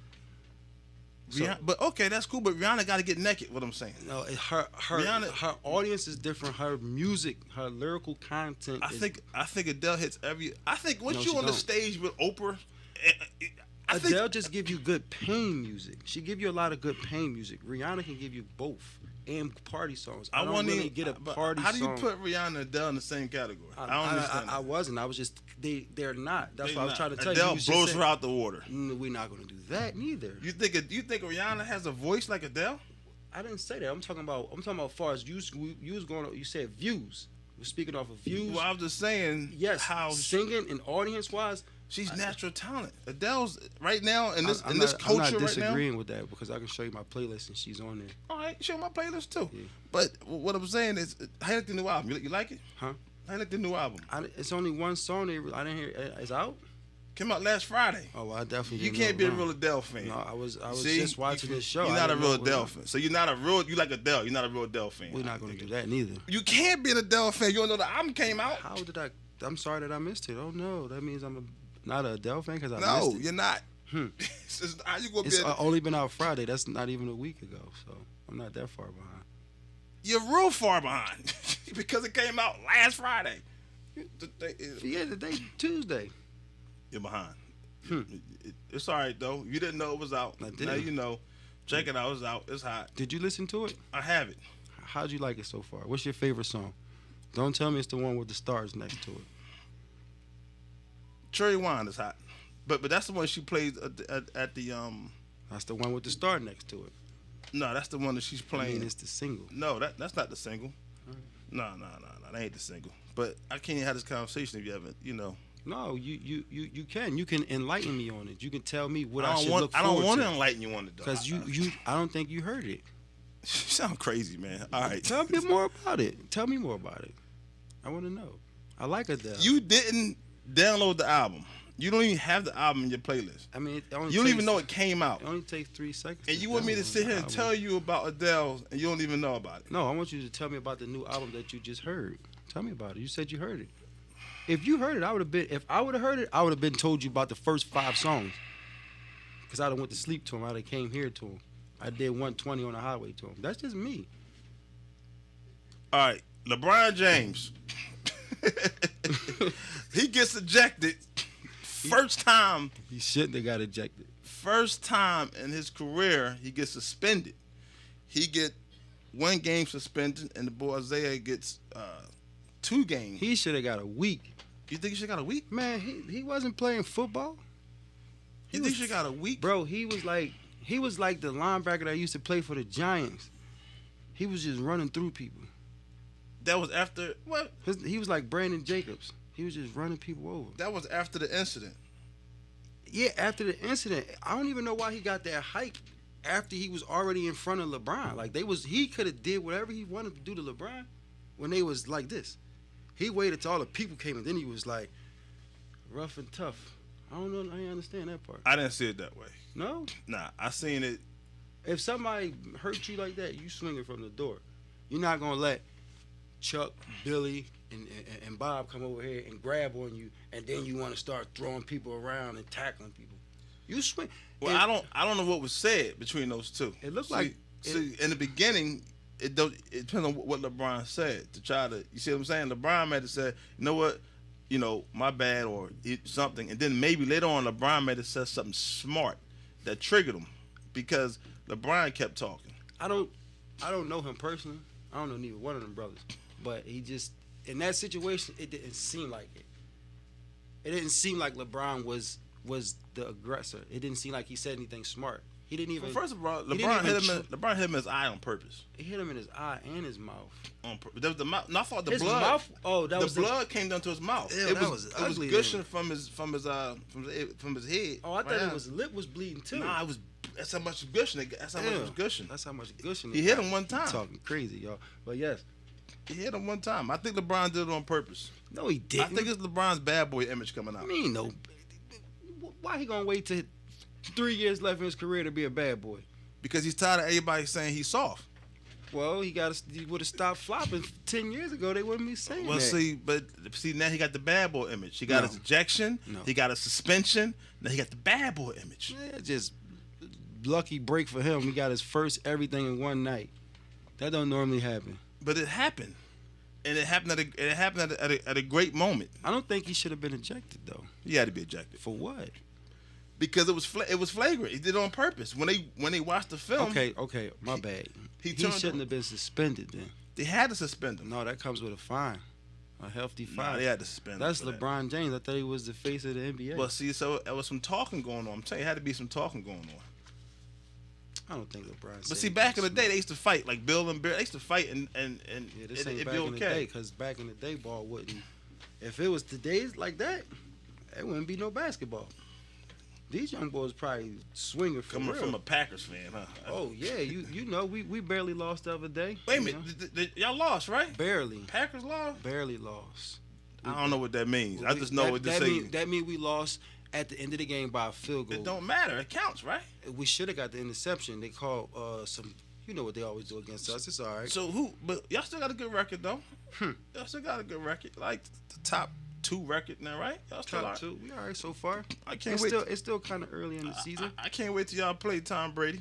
But okay, that's cool. But Rihanna got to get naked. What I'm saying. No, her audience is different. Her music, her lyrical content. I think Adele hits every. I think once you on the stage with Oprah, Adele just give you good pain music. She give you a lot of good pain music. Rihanna can give you both and party songs. I don't really get a party song. How do you put Rihanna and Adele in the same category? I don't understand. I wasn't. I was just they're not. That's what I was trying to tell you. Adele blows her out the water. We're not gonna do that neither. You think Rihanna has a voice like Adele? I didn't say that. I'm talking about as far as you said views. We're speaking off of views. Well, I'm just saying. Yes. How singing and audience wise. She's natural talent. Adele's right now in this culture right now. I'm not disagreeing with that because I can show you my playlist and she's on there. All right, show my playlist too. Yeah. But what I'm saying is, how you like the new album? You like it? Huh? How you like the new album? It's only one song. I didn't hear. It's out. Came out last Friday. Oh, well, I definitely. You can't be a real Adele fan. No, I was just watching this show. You're not a real Adele fan. So you like Adele. You're not a real Adele fan. We're not going to do that neither. You can't be an Adele fan. You don't know the album came out. How did I? I'm sorry that I missed it. Oh no, that means I'm not an Adele fan because I missed it. No, you're not. How you gonna it's only been out Friday. That's not even a week ago, so I'm not that far behind. You're real far behind because it came out last Friday. The day Tuesday. You're behind. It's all right though. You didn't know it was out. I didn't. Now you know. Check it out. It's out. It's hot. Did you listen to it? I have it. How'd you like it so far? What's your favorite song? Don't tell me it's the one with the stars next to it. Cherry Wine is hot, but that's the one she plays at the That's the one with the star next to it. No, that's the one that she's playing. I mean, it's the single. No, that's not the single. No, that ain't the single. But I can't have this conversation if you haven't, No, you can. You can enlighten me on it. You can tell me what I should look forward to. I don't want to enlighten you on it, though. Because I don't think you heard it. You sound crazy, man. All right. Tell me more about it. Tell me more about it. I want to know. I like Adele. You didn't download the album. You don't even have the album in your playlist. I mean, you don't even know it came out. It only takes 3 seconds. And you want me to sit here and tell you about Adele, and you don't even know about it? No, I want you to tell me about the new album that you just heard. Tell me about it. You said you heard it. If you heard it, I would have been. If I would have heard it, I would have been told you about the first 5 songs. Because I'd have went to sleep to him. I'd have came here to him. I did 120 on the highway to him. That's just me. All right, LeBron James. He gets ejected. First time. He shouldn't have got ejected. First time in his career he gets suspended. he get 1 game suspension, and the boy Isaiah gets 2 games. He should have got a week. You think he should have got a week? Man, he wasn't playing football. You think he should have got a week? Bro, he was like the linebacker that used to play for the Giants. He was just running through people. That was after what? He was like Brandon Jacobs. He was just running people over. That was after the incident. Yeah, after the incident. I don't even know why he got that hype after he was already in front of LeBron. Like he could have did whatever he wanted to do to LeBron when they was like this. He waited till all the people came and then he was like rough and tough. I don't know. I didn't understand that part. I didn't see it that way. No? Nah, I seen it. If somebody hurt you like that, you swing it from the door. You're not gonna let Chuck, Billy, and Bob come over here and grab on you, and then you want to start throwing people around and tackling people. You swing. Well, I don't know what was said between those two. It looked in the beginning, it depends on what LeBron said to try to. You see what I'm saying? LeBron might have said, you know what, my bad or something, and then maybe later on LeBron might have said something smart that triggered him because LeBron kept talking. I don't know him personally. I don't know neither one of them brothers, but he just in that situation it didn't seem like it. It didn't seem like LeBron was the aggressor. It didn't seem like he said anything smart. He didn't even. Well, first of all, LeBron hit him in his eye on purpose. He hit him in his eye and his mouth. On purpose. There was the mouth. No, I thought the his blood. Mouth? Oh, that was the blood came down to his mouth. Ew, it that was ugly gushing then. from his head. Oh, I thought his lip was bleeding too. Nah, it was. That's how much gushing. That's how much it was gushing. That's how much gushing. He hit him one time. Talking crazy, y'all. But yes, he hit him one time. I think LeBron did it on purpose. No, he didn't. I think it's LeBron's bad boy image coming out. I mean, no. Why he gonna wait till 3 years left in his career to be a bad boy? Because he's tired of everybody saying he's soft. Well, he would have stopped flopping 10 years ago. They wouldn't be saying that. See, now he got the bad boy image. He got his ejection. No. He got a suspension. Now he got the bad boy image. Yeah, just lucky break for him. He got his first everything in one night. That don't normally happen. But it happened, and it happened at a great moment. I don't think he should have been ejected though. He had to be ejected. For what? Because it was flagrant. He did it on purpose. When they watched the film. Okay, my bad. He shouldn't have been suspended then. They had to suspend him. No, that comes with a fine. A hefty fine. Nah, they had to suspend him. That's LeBron James. I thought he was the face of the NBA. Well, see, so there was some talking going on. I'm telling you, it had to be some talking going on. I don't think LeBron. But see, back in the day, they used to fight like Bill and Bear. They used to fight and this ain't it'd back be in the day, because back in the day, ball wouldn't. If it was today's like that, it wouldn't be no basketball. These young boys probably swinging coming real. From a Packers fan, huh? Oh yeah, you know we barely lost the other day. Wait a minute, y'all lost, right? Barely. Packers lost. Barely lost. I don't know what that means. I just know what to say. That means we lost at the end of the game by a field goal. It don't matter. It counts, right? We should have got the interception. They called some. You know what they always do against us. It's all right. So But y'all still got a good record though. Y'all still got a good record, like the top 2 record now, right? Y'all still top 2. We all right so far. I can't wait. It's still kind of early in the season. I can't wait till y'all play Tom Brady.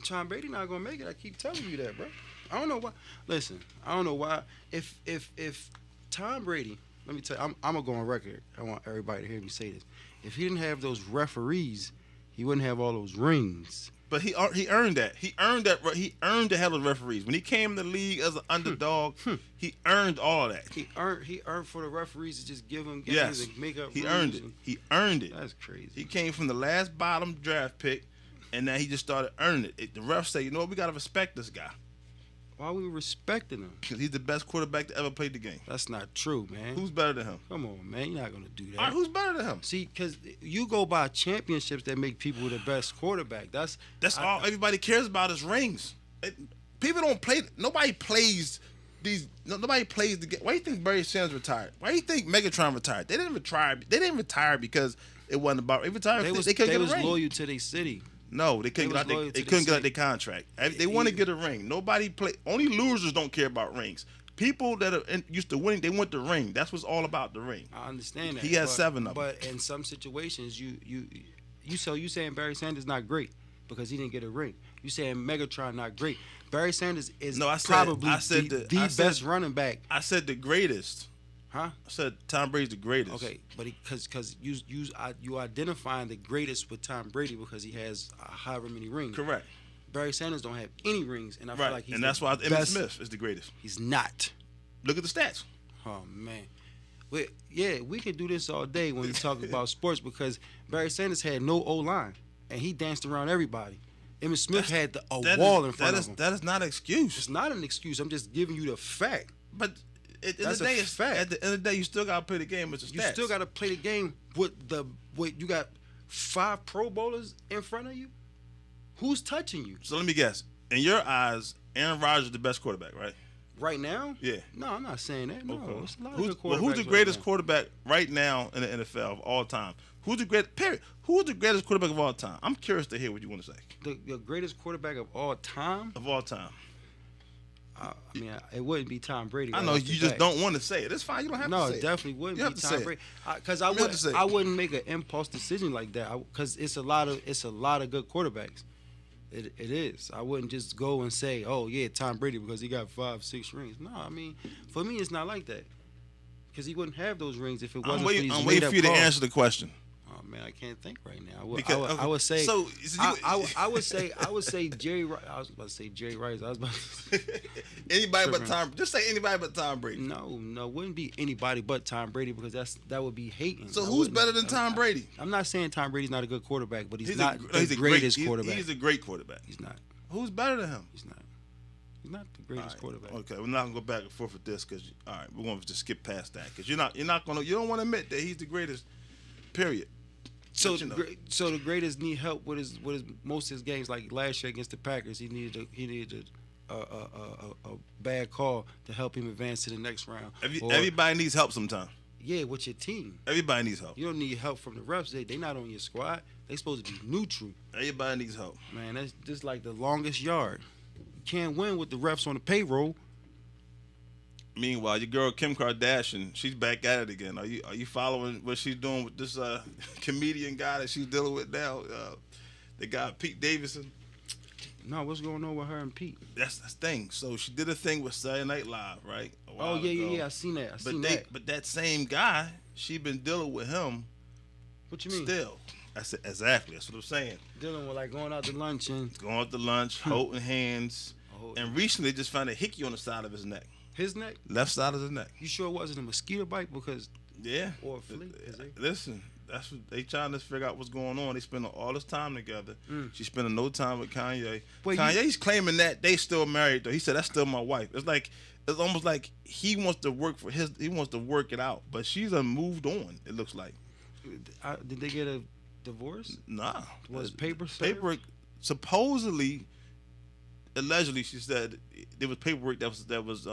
Tom Brady not gonna make it. I keep telling you that, bro. I don't know why. Listen, I don't know why. If Tom Brady, let me tell you, I'm gonna go on record. I want everybody to hear me say this. If he didn't have those referees, he wouldn't have all those rings. But he earned that. He earned that. He earned the hell of referees. When he came in the league as an underdog, he earned all of that. He earned for the referees to just give him games and make up. He earned it. He earned it. That's crazy. He came from the last bottom draft pick, and now he just started earning it. The refs say, you know what, we gotta respect this guy. Why are we respecting him? Because he's the best quarterback to ever play the game. That's not true, man. Who's better than him? Come on, man. You're not going to do that. All right, who's better than him? See, because you go by championships that make people the best quarterback. That's all everybody cares about is rings. People don't play. Nobody plays these. Nobody plays the game. Why do you think Barry Sanders retired? Why do you think Megatron retired? They didn't retire because it wasn't about. They retired. They couldn't get a ring. They was loyal to their city. No, they couldn't get out their contract. They want to get a ring. Nobody play. Only losers don't care about rings. People that are used to winning, they want the ring. That's what's all about, the ring. I understand that. He has 7 of them. But in some situations, you saying Barry Sanders not great because he didn't get a ring. You saying Megatron not great. Barry Sanders is probably the best running back. I said the greatest. Huh? I said Tom Brady's the greatest. Okay, but because you identifying the greatest with Tom Brady because he has however many rings. Correct. Barry Sanders don't have any rings, and I feel like he's and that's why Emmitt Smith is the greatest. He's not. Look at the stats. Oh man, we can do this all day when you talk about sports because Barry Sanders had no O-line and he danced around everybody. Emmitt Smith had a wall in front of him. That is not an excuse. It's not an excuse. I'm just giving you the fact. But That's a fact. At the end of the day, you still got to play the game with the stats. You still got to play the game with you got 5 Pro Bowlers in front of you. Who's touching you? So let me guess. In your eyes, Aaron Rodgers is the best quarterback, right? Right now? Yeah. No, I'm not saying that. No, Okay. it's a lot of good quarterbacks. Who's the greatest quarterback right now in the NFL of all time? Who's the greatest quarterback of all time? I'm curious to hear what you want to say. The greatest quarterback of all time? Of all time. I mean, it wouldn't be Tom Brady. I know you just don't want to say it. It's fine. You don't have to say it. No, it definitely wouldn't You be have to Tom say Brady. it. Because You I wouldn't make an impulse decision like that. Because it's a lot of good quarterbacks. It is. I wouldn't just go and say, oh yeah, Tom Brady because he got 5, 6 rings. No, I mean, for me, it's not like that. Because he wouldn't have those rings if it wasn't for these I'm waiting for you to answer the question. Oh man, I can't think right now. I would say Jerry. I was about to say Jerry Rice. I was about to say anybody but Tom. Just say anybody but Tom Brady. No, it wouldn't be anybody but Tom Brady because that would be hating. So who's better than Tom Brady? I'm not saying Tom Brady's not a good quarterback, but he's not the greatest quarterback. He's a great quarterback. He's not. Who's better than him? He's not. He's not the greatest quarterback. Okay, we're not gonna go back and forth with this because all right, we're gonna just skip past that because you don't want to admit that he's the greatest. Period. So the greatest need help with his most of his games. Like last year against the Packers, he needed a bad call to help him advance to the next round. Everybody needs help sometime. Yeah, with your team. Everybody needs help. You don't need help from the refs. They not on your squad. They supposed to be neutral. Everybody needs help. Man, that's just like the longest yard. You can't win with the refs on the payroll. Meanwhile, your girl Kim Kardashian, she's back at it again. Are you following what she's doing with this comedian guy that she's dealing with now? The guy Pete Davidson. No, what's going on with her and Pete? That's the thing. So she did a thing with Saturday Night Live, right? Oh yeah. I seen that. But that same guy, she been dealing with him. What you mean? Still, exactly. That's what I'm saying. Dealing with like going out to lunch, holding hands, and recently just found a hickey on the side of his neck. His neck? Left side of his neck. You sure it wasn't a mosquito bite? Because or a flea? Listen, that's what they trying to figure out what's going on. They spending all this time together. She's spending no time with Kanye. Kanye's claiming that they still married though. He said that's still my wife. It's almost like he wants to work it out, but she's moved on. It looks like. Did they get a divorce? Nah. Was paper supposedly? Allegedly, she said there was paperwork that was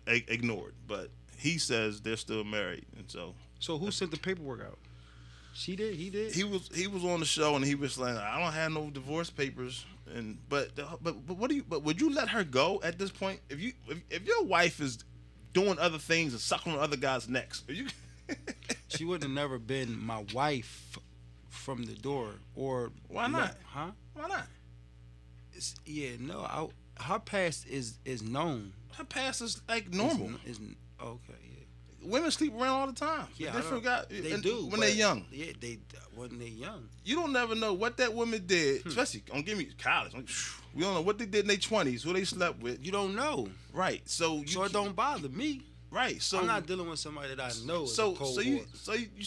ignored, but he says they're still married, and so. So who sent the paperwork out? She did. He did. He was on the show, and he was like, "I don't have no divorce papers." But would you let her go at this point? If your wife is doing other things and sucking on other guys' necks, she would have never been my wife from the door. Or why not? Huh? Why not? Her past is known. Her past is like normal. Okay, yeah. Women sleep around all the time. Yeah, different guys. They do when they're young. Yeah, when they're young. You don't never know what that woman did, especially don't give me college. We don't know what they did in their 20s, who they slept with. You don't know, right? So it don't bother me. Right, so I'm not dealing with somebody that I know is a cold whore. You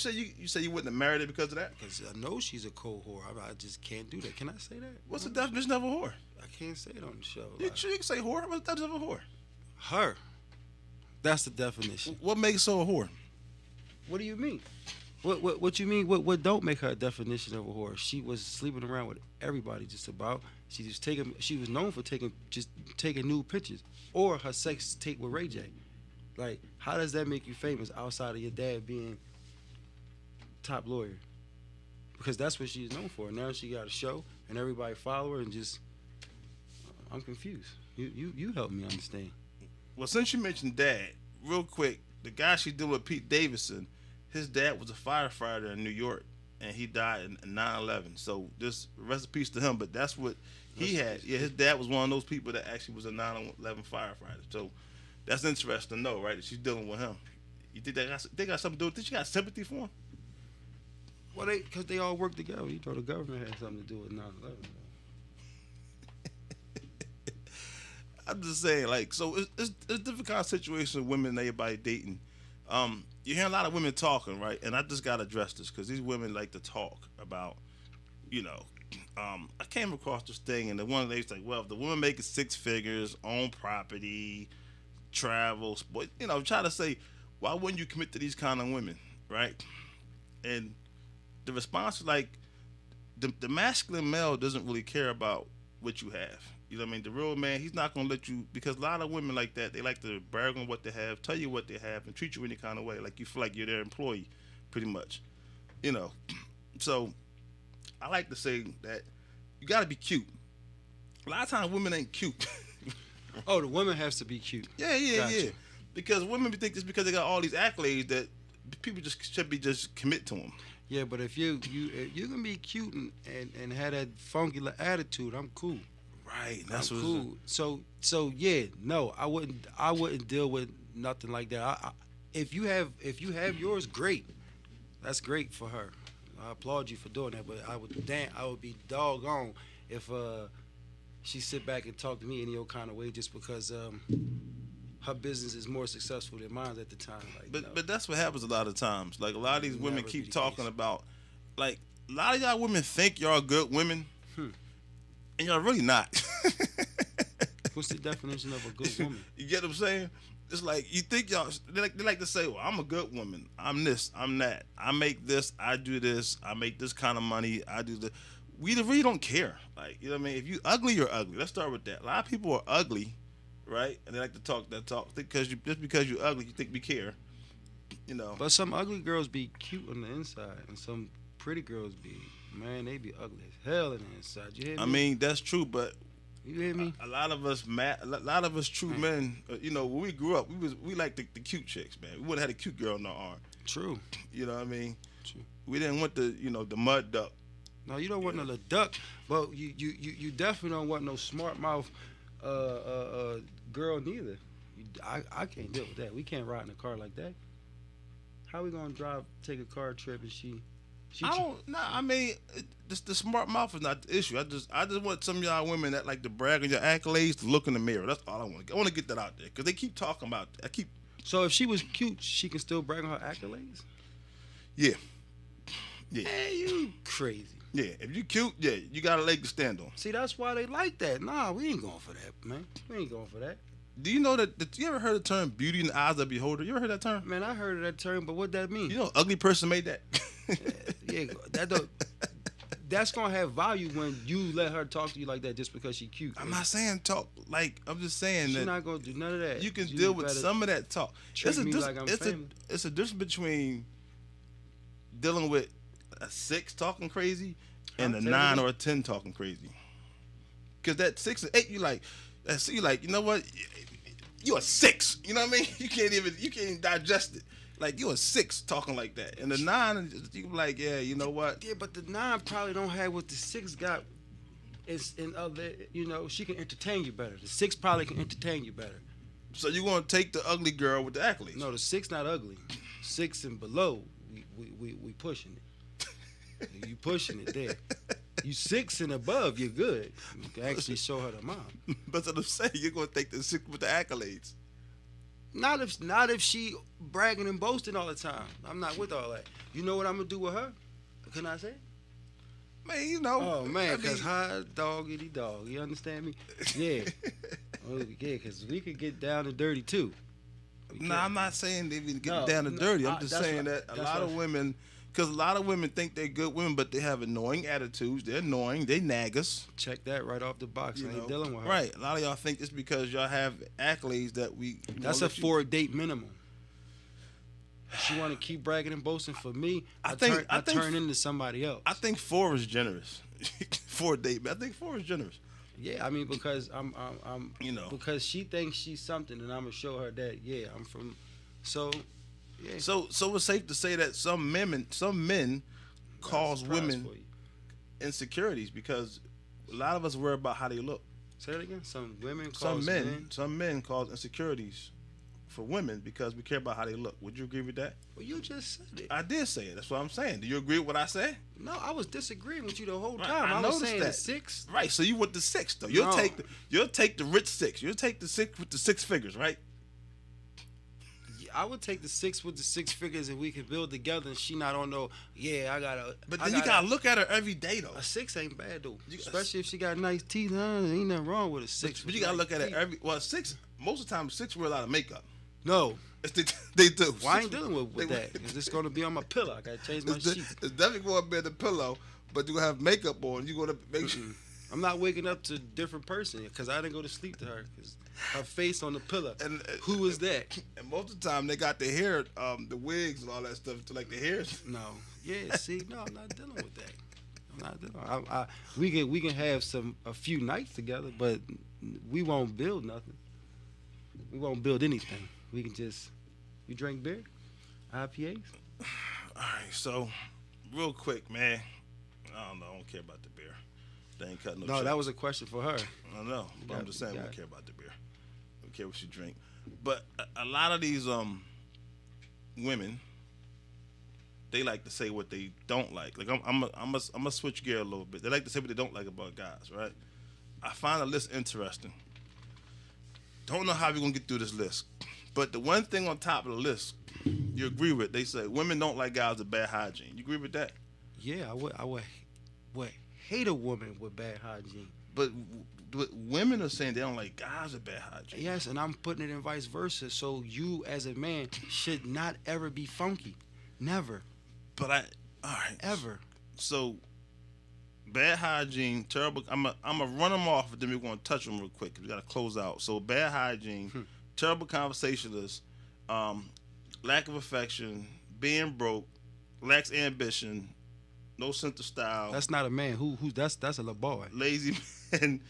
say you wouldn't have married her because of that? Because I know she's a cold whore. I just can't do that. Can I say that? What's the definition of a whore? I can't say it on the show. You can say whore. What's the definition of a whore? Her. That's the definition. What makes her a whore? What do you mean? What you mean? What don't make her a definition of a whore? She was sleeping around with everybody just about. She was known for taking nude pictures, or her sex tape with Ray J. Like, how does that make you famous outside of your dad being top lawyer? Because that's what she's known for. Now she got a show and everybody follow her and just. I'm confused. You help me understand. Well, since you mentioned dad, real quick, the guy she dealing with, Pete Davidson, his dad was a firefighter in New York, and he died in 9/11. So this rest in peace to him. But that's what he had. Yeah, his dad was one of those people that actually was a 9/11 firefighter. So that's interesting to know, right? That she's dealing with him. You think they got something to do with it? She got sympathy for him? Well, because they all work together. You know, the government had something to do with 9/11. I'm just saying, like, so it's different kind of situations with women and everybody dating. You hear a lot of women talking, right? And I just gotta address this because these women like to talk about, you know. I came across this thing, and the one lady's like, "Well, if the woman making six figures, own property, travels, but try to say, why wouldn't you commit to these kind of women, right?" And the response is like, the masculine male doesn't really care about what you have. You know what I mean? The real man, he's not gonna let you, because a lot of women like that, they like to brag on what they have, tell you what they have, and treat you any kind of way, like you feel like you're their employee, pretty much. You know, so I like to say that you gotta be cute. A lot of times women ain't cute. Oh, the woman has to be cute. Yeah. Because women think just because they got all these accolades that people just should be just commit to them. Yeah, but if you can be cute and have that funky attitude, I'm cool. Right. That's I'm cool. So yeah, no, I wouldn't deal with nothing like that. If you have yours, great. That's great for her. I applaud you for doing that, but I would be doggone if she sit back and talk to me any old kind of way just because her business is more successful than mine at the time. Like, but that's what happens a lot of times. Like a lot of these women Never keep be the talking case. about, like a lot of y'all women think y'all good women, and y'all really not. what's the definition of a good woman? You get what I'm saying? It's like you think y'all. They like to say, "Well, I'm a good woman. I'm this. I'm that. I make this. I do this. I make this kind of money. I do the." We really don't care. Like, you know what I mean? If you ugly, you're ugly. Let's start with that. A lot of people are ugly, right? And they like to talk that talk. Just because you're ugly, you think we care. You know. But some ugly girls be cute on the inside, and some pretty girls they be ugly as hell on the inside. You hear me? I mean, that's true, but you hear me? a lot of us true men, when we grew up, we liked the cute chicks, man. We would have had a cute girl in our arm. True. You know what I mean? True. We didn't want the mud duck. No, you don't want no little duck, but you definitely don't want no smart mouth girl neither. I can't deal with that. We can't ride in a car like that. How we gonna take a car trip and she I don't. Nah, I mean, the smart mouth is not the issue. I just want some of y'all women that like to brag on your accolades to look in the mirror. That's all I want. I want to get that out there because they keep talking about. So if she was cute, she can still brag on her accolades? Yeah. Man, you crazy. Yeah, if you cute, yeah, you got a leg to stand on. See, that's why they like that. Nah, we ain't going for that, man. We ain't going for that. Do you know that you ever heard the term beauty in the eyes of the beholder? You ever heard that term? Man, I heard of that term, but what that mean? You know, ugly person made that. Yeah, that's gonna have value when you let her talk to you like that just because she cute. I'm not saying talk like. I'm just saying She's that not gonna do none of that. you can deal with some of that talk. Treat me like I'm family. It's a difference between dealing with a 6 talking crazy and a 9 or a 10 talking crazy. Because that 6 and 8, you like, you know what? You a 6. You know what I mean? You can't even digest it. Like, you a 6 talking like that. And the 9, you like, yeah, you know what? Yeah, but the 9 probably don't have what the 6 got. It's in other, she can entertain you better. The 6 probably can entertain you better. So you gonna take the ugly girl with the accolades? No, the 6 not ugly. 6 and below, we pushing it. You pushing it there. You 6 and above, you're good. You can actually show her the mom. But what I'm saying, you're gonna take the 6 with the accolades. Not if she bragging and boasting all the time. I'm not with all that. You know what I'm gonna do with her? Can I say? Man, you know. Oh man, cause hot doggity dog. You understand me? Yeah. Yeah, cause we could get down and dirty too. Nah, I'm not saying they even get down and dirty. I'm just saying that a lot of women, because a lot of women think they're good women, but they have annoying attitudes. They're annoying. They nag us. Check that right off the box. I ain't dealing with her. Right. A lot of y'all think it's because y'all have accolades that we. That's a 4-date minimum. She want to keep bragging and boasting for me. I turn into somebody else. I think 4 is generous. 4 date. I think 4 is generous. Yeah, I mean because I'm because she thinks she's something, and I'm gonna show her that I'm from. So, yeah. So it's safe to say that some men cause women insecurities because a lot of us worry about how they look. Say that again. Some men cause some men cause insecurities for women because we care about how they look. Would you agree with that? Well, you just said it. I did say it. That's what I'm saying. Do you agree with what I said? No, I was disagreeing with you the whole Right, time. I was noticed saying that. the 6. Right. So you want the 6 though? You'll No. take the rich 6. You'll take the 6 with the 6 figures, right? I would take the 6 with the 6 figures and we could build together. And she not on no. Yeah, I gotta. But then you gotta look at her every day though. A 6 ain't bad though, You- especially if she got nice teeth. Ain't nothing wrong with a 6. But you gotta look at it every. Well, 6. Most of the time, 6 wear a lot of makeup. No, They do. well, I ain't dealing with that. It's just gonna be on my pillow. I gotta change my sheets. It's definitely going to be the pillow, but you gonna have makeup on. You gonna make sure. I'm not waking up to a different person because I didn't go to sleep to her because her face on the pillow. And Who is that? And most of the time, they got the hair, the wigs and all that stuff to like the hairs. No. Yeah. See, no, I'm not dealing with that. I'm not dealing. We can have a few nights together, but we won't build nothing. We won't build anything. We can just drink beer, IPAs. All right, so real quick, man. I don't know. I don't care about the beer. They ain't cutting no. No, check. that was a question for her. I know, but I'm got- just saying we got don't it. care about the beer. We care what you drink. But a lot of these women, they like to say what they don't like. Like I'm a switch gear a little bit. They like to say what they don't like about guys, right? I find the list interesting. Don't know how we're gonna get through this list, but the one thing on top of the list you agree with, they say women don't like guys with bad hygiene. You agree with that? Yeah, I would hate a woman with bad hygiene. But women are saying they don't like guys with bad hygiene. Yes, and I'm putting it in vice versa. So you, as a man, should not ever be funky. Never. But all right. Ever. So, bad hygiene, terrible. I'm gonna run them off, but then we're gonna touch them real quick. We gotta close out. So, bad hygiene, terrible conversationalist, lack of affection, being broke, lacks ambition, no sense of style. That's not a man. That's a little boy. Lazy man,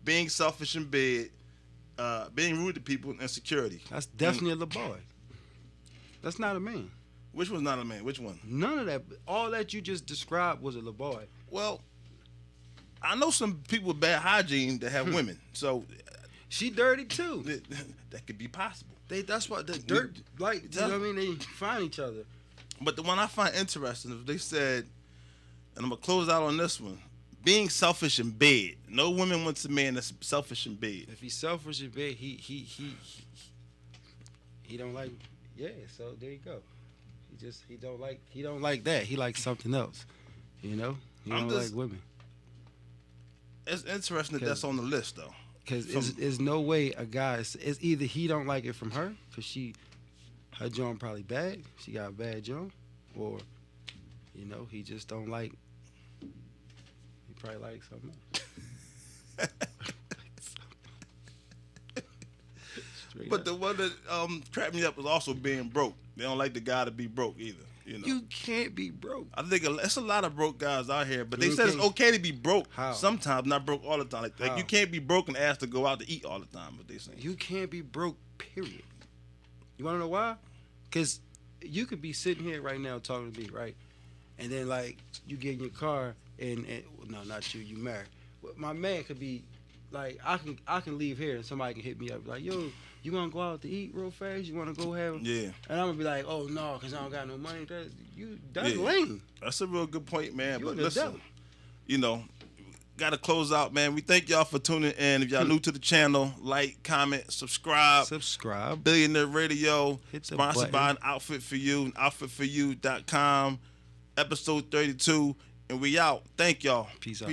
being selfish in bed, being rude to people, and insecurity. That's definitely a little boy. That's not a man. Which one's not a man? Which one? None of that. All that you just described was a little boy. Well, I know some people with bad hygiene that have women, so She dirty too. that could be possible. That's what the dirt like. You know what I mean? They find each other. But the one I find interesting is they said, and I'm gonna close out on this one: being selfish in bed. No woman wants a man that's selfish in bed. If he's selfish in bed, he don't like. Yeah, so there you go. He don't like that. He likes something else. You know, he don't like women. It's interesting that that's on the list though. Because there's no way a guy. It's either he don't like it from her because her joint probably bad. She got a bad joint, or he just don't like. He probably likes something else. But the one that cracked me up was also being broke. They don't like the guy to be broke either. You can't be broke. I think it's a lot of broke guys out here, but they You said it's can't. okay to be broke How? sometimes, not broke all the time. Like How? you can't be broke and asked to go out to eat all the time. But they say You can't be broke, period. You want to know why? Because you could be sitting here right now talking to me, right? And then, like, you get in your car and no, not you, you married. But my man could be, like, I can leave here and somebody can hit me up, like, yo, you want to go out to eat real fast? You want to go have... Yeah. And I'm going to be like, oh, no, because I don't got no money. That's Yeah. lame. That's a real good point, man. You But an listen, adult. got to close out, man. We thank y'all for tuning in. If y'all new to the channel, like, comment, subscribe. Subscribe. Billionaire Radio, Hit the sponsored by button. an outfit for you, outfitforyou.com, episode 32, and we out. Thank y'all. Peace out.